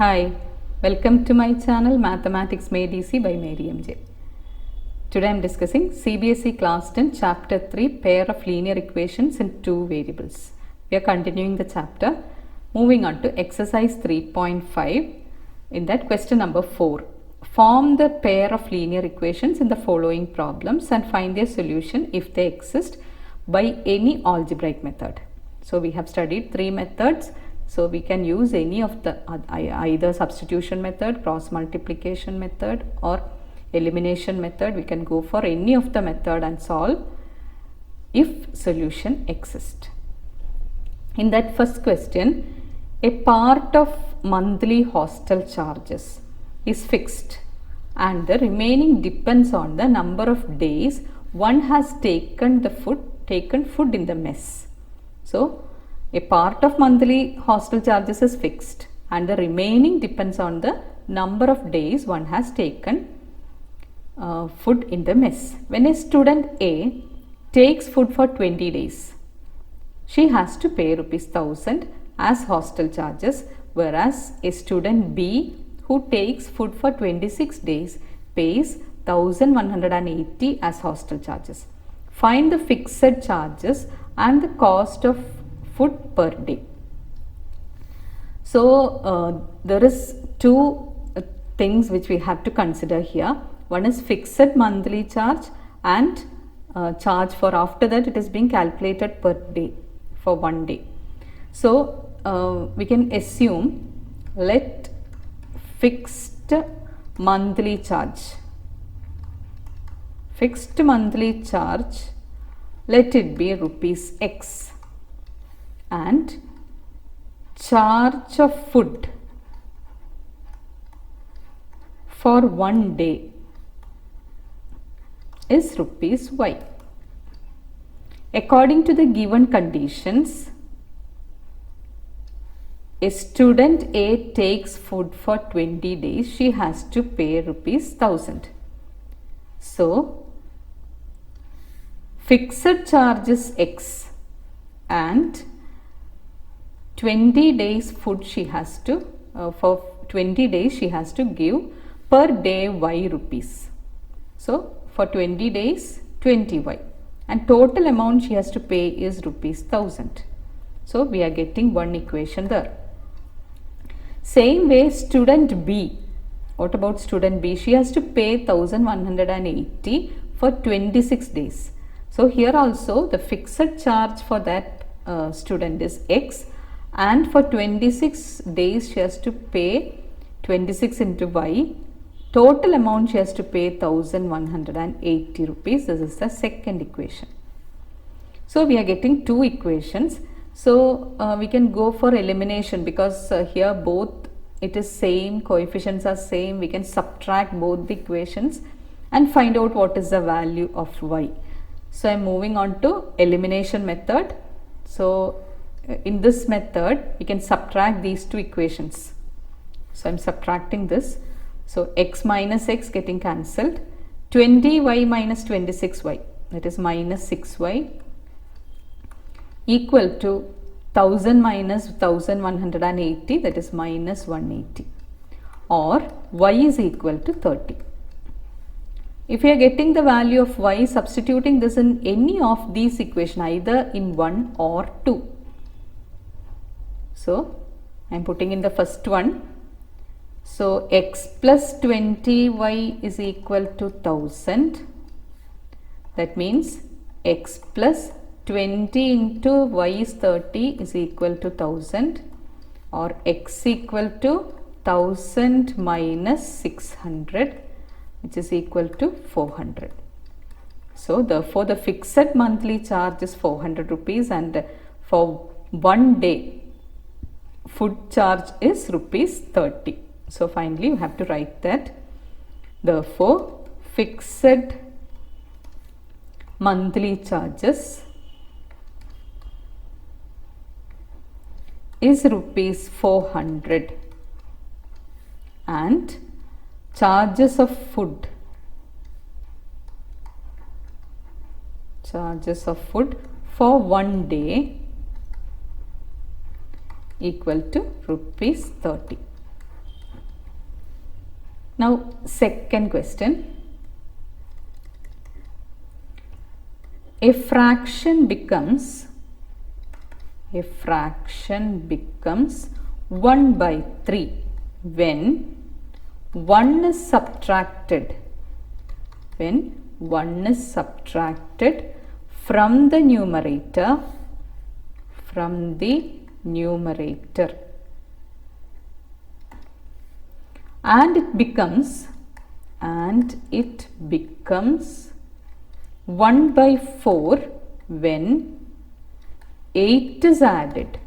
Hi, welcome to my channel Mathematics Made Easy by Mary MJ. Today I am discussing CBSE Class 10 Chapter 3 Pair of Linear Equations in Two Variables. We are continuing the chapter. Moving on to exercise 3.5. In that, question number 4. Form the pair of linear equations in the following problems and find their solution if they exist by any algebraic method. So we have studied three methods. So we can use any of the either substitution method, cross multiplication method or elimination method. We can go for any of the method and solve if solution exists. In that first question, a part of monthly hostel charges is fixed and the remaining depends on the number of days one has taken food in the mess. So a part of monthly hostel charges is fixed and the remaining depends on the number of days one has taken food in the mess. When a student A takes food for 20 days, she has to pay ₹1,000 as hostel charges, whereas a student B who takes food for 26 days pays 1,180 as hostel charges. Find the fixed charges and the cost of food per day. So there is two things which we have to consider here. One is fixed monthly charge and charge for after that it is being calculated per day for 1 day. So we can assume let fixed monthly charge let it be rupees X and charge of food for 1 day is rupees Y. According to the given conditions, a student A takes food for 20 days, she has to pay ₹1,000. So fixed charge is X and 20 days food she has to for 20 days she has to give per day Y rupees. So for 20 days 20Y and total amount she has to pay is ₹1,000. So we are getting one equation there. Same way student B, what about student B? She has to pay 1,180 for 26 days. So here also the fixed charge for that student is X and for 26 days she has to pay 26 into Y. Total amount she has to pay 1,180 rupees. This is the second equation. So we are getting two equations. So we can go for elimination because here both it is same, coefficients are same. We can subtract both the equations and find out what is the value of Y. So I am moving on to elimination method. So in this method we can subtract these two equations. So I am subtracting this. So X minus X getting cancelled. 20Y minus 26Y, that is minus 6Y, equal to 1000 minus 1180, that is minus 180, or Y is equal to 30. If we are getting the value of Y, substituting this in any of these equations, either in 1 or 2. So I am putting in the first one. So X plus 20Y is equal to 1000. That means X plus 20 into Y is 30 is equal to 1000, or X equal to 1000 minus 600, which is equal to 400. So therefore the fixed monthly charge is 400 rupees and for 1 day food charge is ₹30. So finally you have to write that. Therefore fixed monthly charges is ₹400 and charges of food for 1 day equal to ₹30. Now second question. A fraction becomes 1 by 3 when 1 is subtracted from the numerator and it becomes 1 by 4 when 8 is added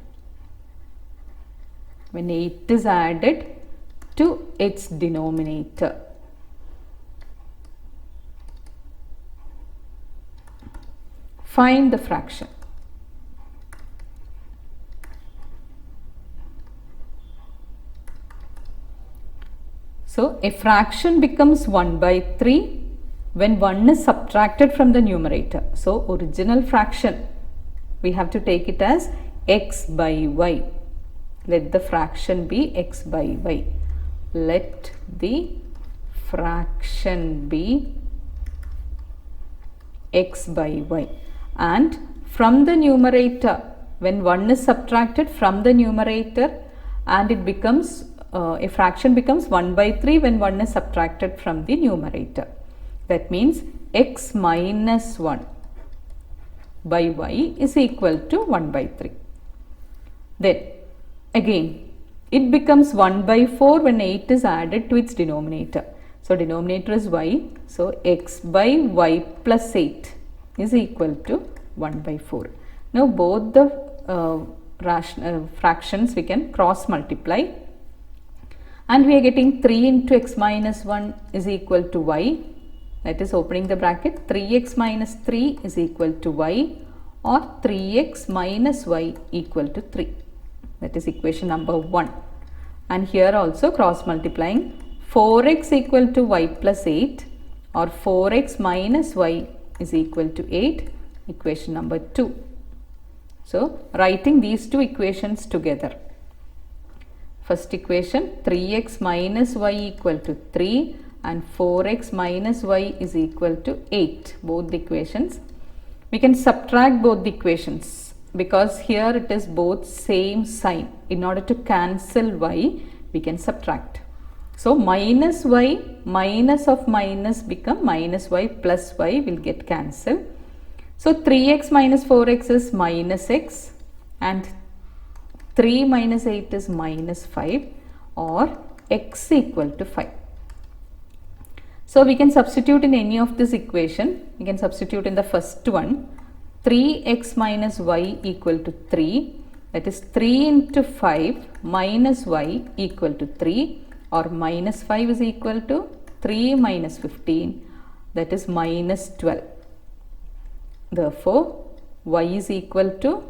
to its denominator. Find the fraction. So a fraction becomes 1 by 3 when 1 is subtracted from the numerator. So original fraction, we have to take it as x by y. Let the fraction be x by y. Let the fraction be x by y. And from the numerator, when 1 is subtracted from the numerator and it becomes a fraction becomes 1 by 3 when 1 is subtracted from the numerator. That means x minus 1 by y is equal to 1 by 3. Then again it becomes 1 by 4 when 8 is added to its denominator. So denominator is y. So x by y plus 8 is equal to 1 by 4. Now both the fractions we can cross multiply. And we are getting 3 into x minus 1 is equal to y. That is opening the bracket, 3x minus 3 is equal to y, or 3x minus y equal to 3. That is equation number 1. And here also cross multiplying, 4x equal to y plus 8 or 4x minus y is equal to 8, equation number 2. So writing these two equations together. First equation, 3x minus y equal to 3 and 4x minus y is equal to 8. Both the equations. We can subtract both the equations because here it is both same sign. In order to cancel y, we can subtract. So minus y, minus of minus become minus y plus y will get cancelled. So 3x minus 4x is minus x and 3 minus 8 is minus 5 or x equal to 5. So we can substitute in any of this equation. We can substitute in the first one, 3x minus y equal to 3, that is 3 into 5 minus y equal to 3, or minus 5 is equal to 3 minus 15, that is minus 12. Therefore y is equal to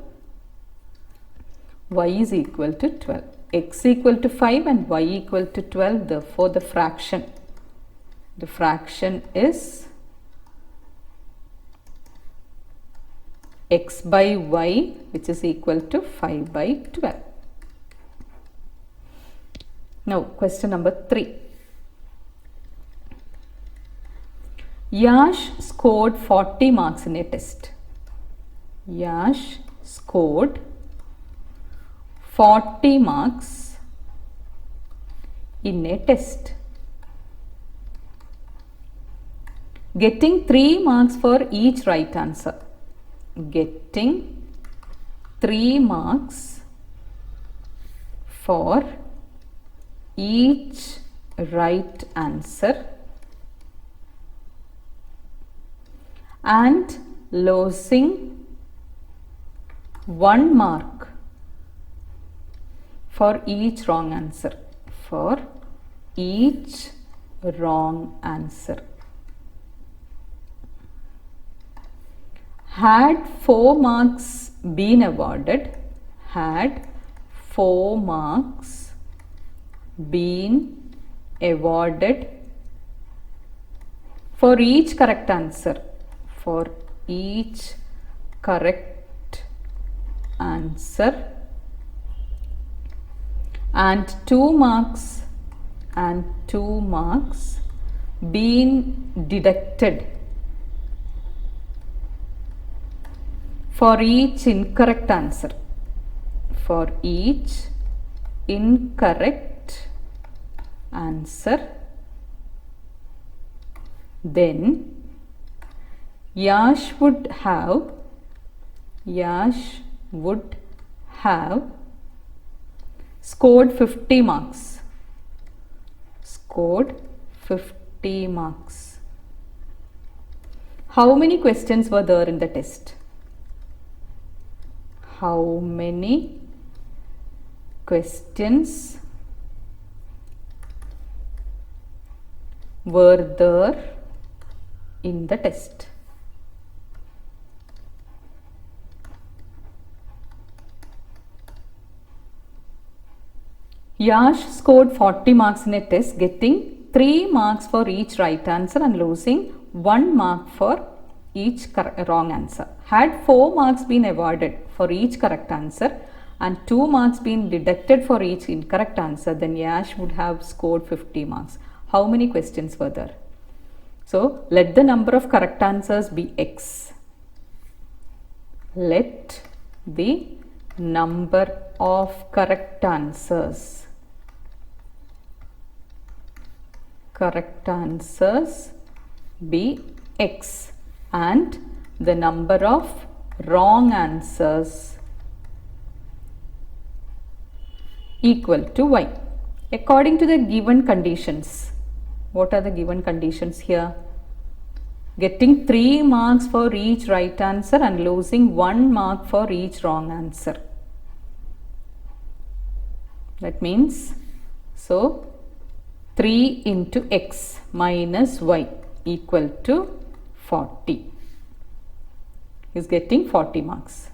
12, x equal to 5 and y equal to 12. Therefore the fraction is x by y, which is equal to 5 by 12. Now question number 3. Yash scored 40 marks in a test. Yash scored 40 marks in a test, getting 3 marks for each right answer. Getting 3 marks for each right answer and losing 1 mark for each wrong answer. For each wrong answer. Had 4 marks been awarded, had 4 marks been awarded for each correct answer, for each correct answer, and 2 marks and 2 marks being deducted for each incorrect answer. For each incorrect answer, then Yash would have scored 50 marks. Scored 50 marks. How many questions were there in the test? How many questions were there in the test? Yash scored 40 marks in a test, getting 3 marks for each right answer and losing 1 mark for each wrong answer. Had 4 marks been awarded for each correct answer and 2 marks been deducted for each incorrect answer, then Yash would have scored 50 marks. How many questions were there? So, let the number of correct answers be x. Let the number of correct answers be x and the number of wrong answers equal to y. According to the given conditions, what are the given conditions here? Getting 3 marks for each right answer and losing 1 mark for each wrong answer. That means, so 3 into x minus y equal to 40. Is getting 40 marks.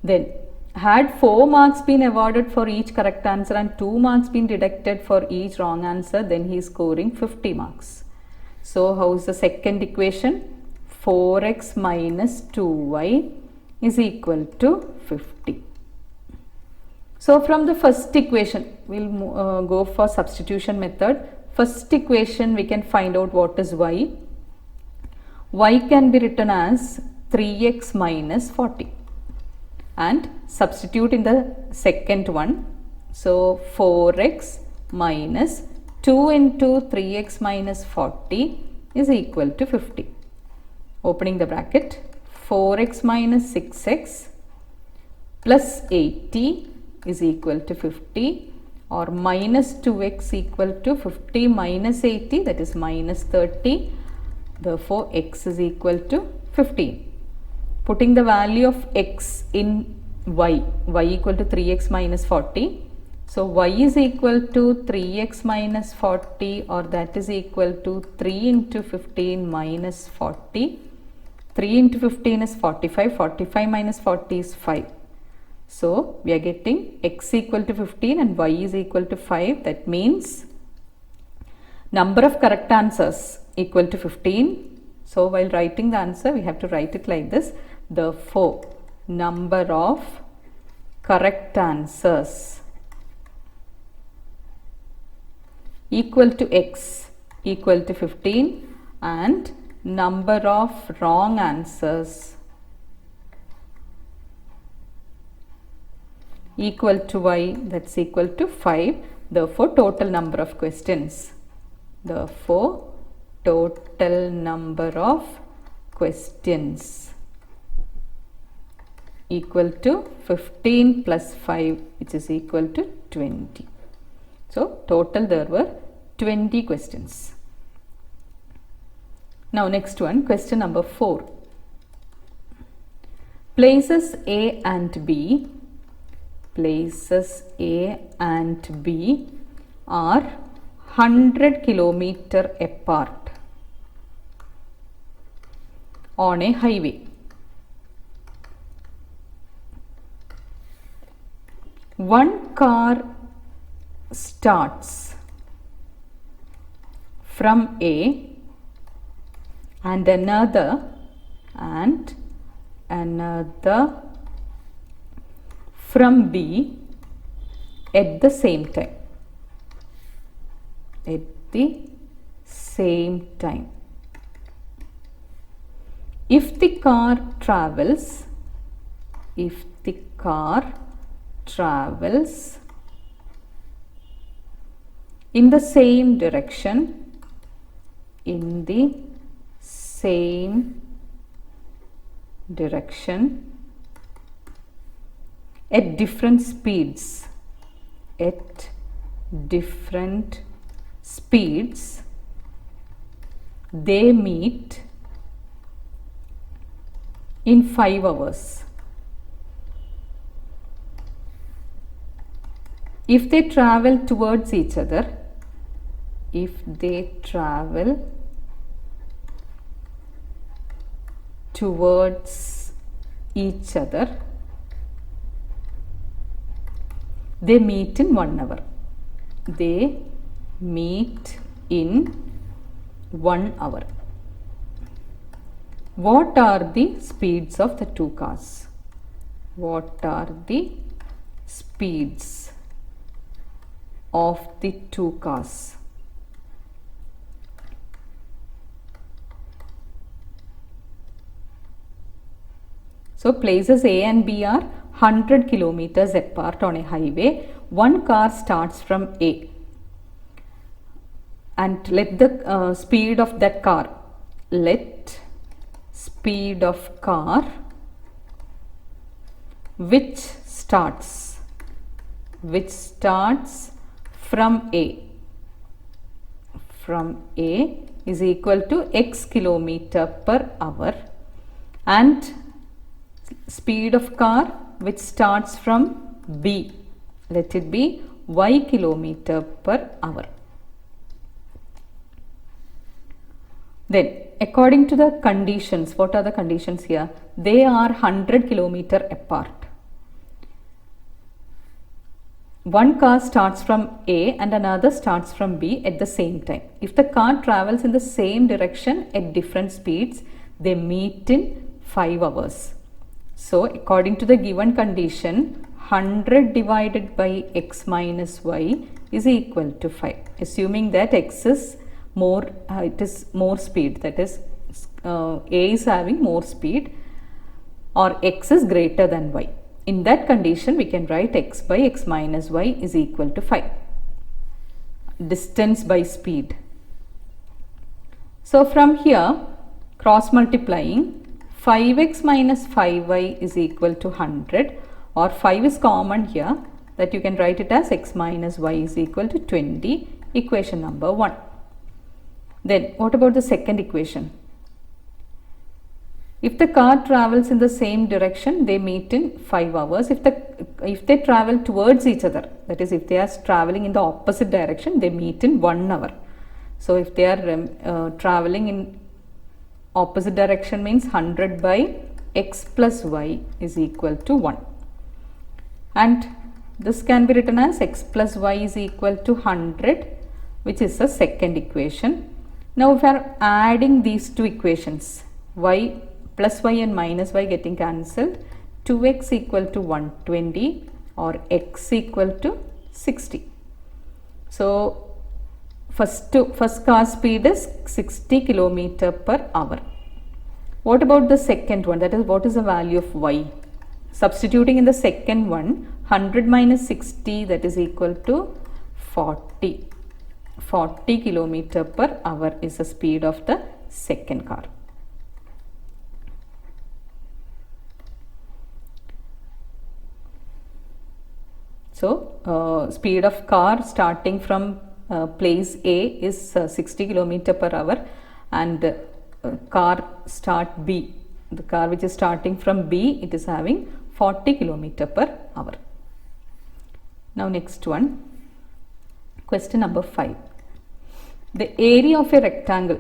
Then, had 4 marks been awarded for each correct answer and 2 marks been deducted for each wrong answer, then he is scoring 50 marks. So, how is the second equation? 4x minus 2y is equal to 50. So, from the first equation, we will go for substitution method. First equation, we can find out what is y. Y can be written as 3x minus 40. And substitute in the second one. So, 4x minus 2 into 3x minus 40 is equal to 50. Opening the bracket, 4x minus 6x plus 80 is equal to 50, or minus 2x equal to 50 minus 80, that is minus 30. Therefore, x is equal to 15. Putting the value of x in y equal to 3x minus 40. So, y is equal to 3x minus 40, or that is equal to 3 into 15 minus 40. 3 into 15 is 45, 45 minus 40 is 5. So, we are getting x equal to 15 and y is equal to 5. That means, number of correct answers equal to 15. So, while writing the answer, we have to write it like this. Therefore, number of correct answers equal to x equal to 15 and number of wrong answers equal to y, that's equal to 5. Therefore, total number of questions. Therefore, total number of questions equal to 15 plus 5, which is equal to 20. So, total there were 20 questions. Now, next one, question number 4. Places A and B are 100 km apart on a highway. One car starts from A and another from B at the same time. at the same time. If the car travels in the same direction, at different speeds, they meet in 5 hours. If they travel towards each other, they meet in 1 hour. What are the speeds of the two cars? So places A and B are 100 kilometers apart on a highway. One car starts from A, and let the speed of that car, which starts from A is equal to x kilometer per hour, and speed of car which starts from B, let it be y kilometer per hour. Then according to the conditions, what are the conditions here? They are 100 kilometer apart. One car starts from A and another starts from B at the same time. If the car travels in the same direction at different speeds, they meet in 5 hours. So according to the given condition, 100 divided by x minus y is equal to 5. Assuming that x is more, it is more speed, that is A is having more speed, or x is greater than y. In that condition, we can write x by x minus y is equal to 5. Distance by speed. So from here, cross multiplying, 5x minus 5y is equal to 100, or 5 is common here, that you can write it as x minus y is equal to 20, equation number 1. Then what about the second equation? If the car travels in the same direction, they meet in 5 hours. If they travel towards each other, that is if they are traveling in the opposite direction, they meet in 1 hour. So if they are traveling in opposite direction, means 100 by x plus y is equal to 1. And this can be written as x plus y is equal to 100, which is the second equation. Now if we are adding these two equations, y plus y and minus y getting cancelled, 2x equal to 120 or x equal to 60. So first car speed is 60 kilometer per hour. What about the second one? That is, what is the value of y? Substituting in the second one, 100 minus 60, that is equal to 40. 40 kilometer per hour is the speed of the second car. So speed of car starting from place A is 60 kilometer per hour, and car start B, the car which is starting from B, it is having 40 kilometer per hour. Now next one, question number 5. The area of a rectangle,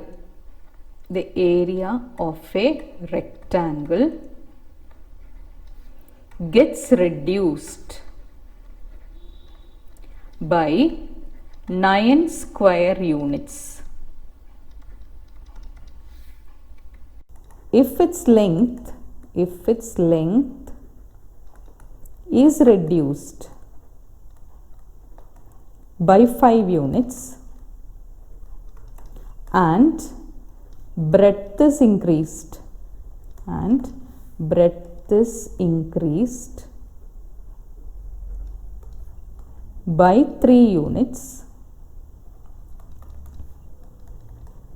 gets reduced by 9 square units if its length is reduced by 5 units and breadth is increased by 3 units.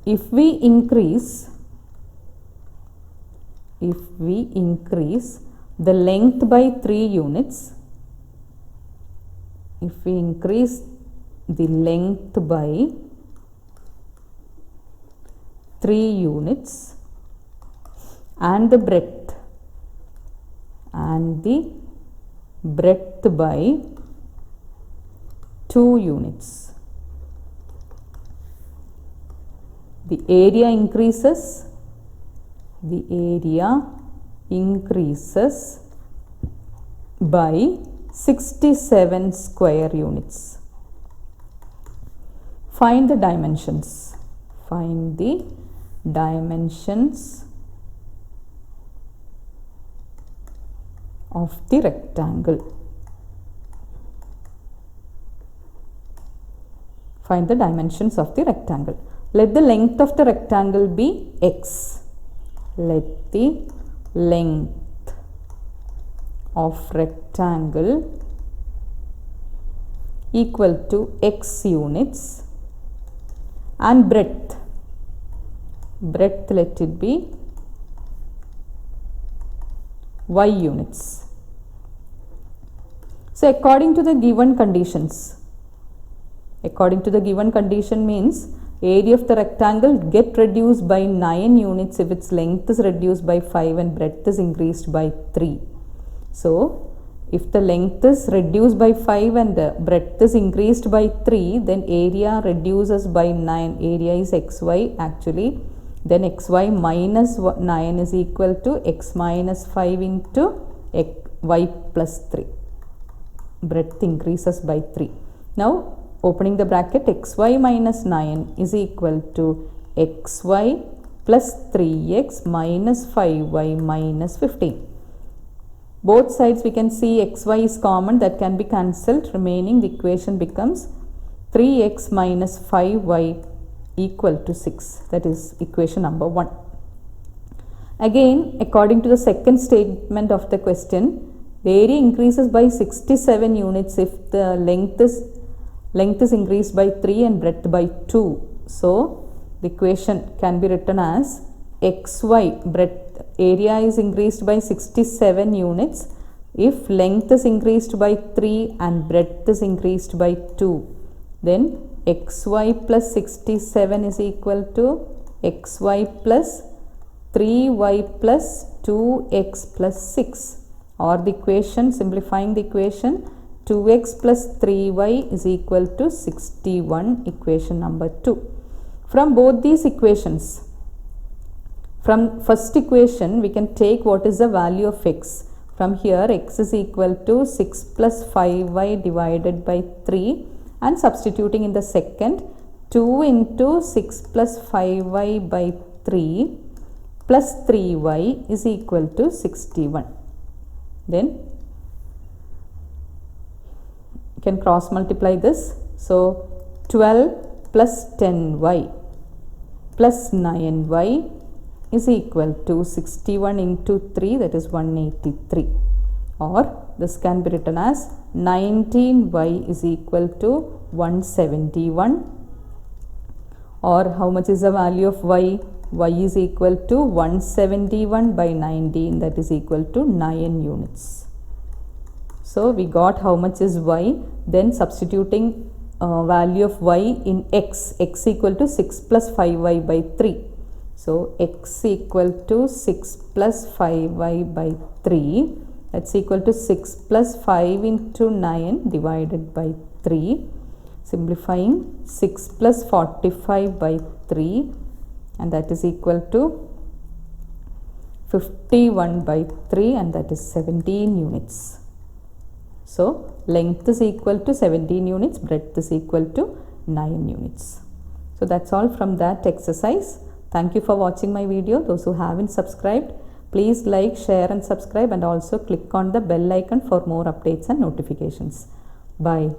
If we increase the length by 3 units, if we increase the length by 3 units and the breadth by 2 units, the area increases by 67 square units. Find the dimensions. Find the dimensions of the rectangle. Find the dimensions of the rectangle. Let the length of the rectangle be x. Let the length of rectangle equal to x units and breadth let it be y units. So according to the given conditions, means area of the rectangle get reduced by 9 units if its length is reduced by 5 and breadth is increased by 3. So if the length is reduced by 5 and the breadth is increased by 3, then area reduces by 9. Area is xy actually. Then xy minus 9 is equal to x minus 5 into y plus 3. Breadth increases by 3. Now opening the bracket, xy minus 9 is equal to xy plus 3x minus 5y minus 15. Both sides we can see xy is common, that can be cancelled. Remaining the equation becomes 3x minus 5y equal to 6. That is equation number 1. Again, according to the second statement of the question, the area increases by 67 units if the length is increased by 3 and breadth by 2. So the equation can be written as xy breadth area is increased by 67 units if length is increased by 3 and breadth is increased by 2. Then xy plus 67 is equal to xy plus 3y plus 2x plus 6, or the equation, simplifying the equation, 2x plus 3y is equal to 61, equation number 2. From both these equations, from first equation we can take what is the value of x. From here x is equal to 6 plus 5y divided by 3, and substituting in the second, 2 into 6 plus 5y by 3 plus 3y is equal to 61. Then you can cross multiply this. So 12 plus 10y plus 9y is equal to 61 into 3, that is 183. Or this can be written as 19y is equal to 171. Or how much is the value of y? Y is equal to 171 by 19, that is equal to 9 units. So we got how much is y. Then substituting value of y in x equal to 6 plus 5y by 3. So x equal to 6 plus 5y by 3, that's equal to 6 plus 5 into 9 divided by 3. Simplifying, 6 plus 45 by 3, and that is equal to 51 by 3, and that is 17 units. So length is equal to 17 units, breadth is equal to 9 units. So that's all from that exercise. Thank you for watching my video. Those who haven't subscribed, please like, share and subscribe, and also click on the bell icon for more updates and notifications. Bye.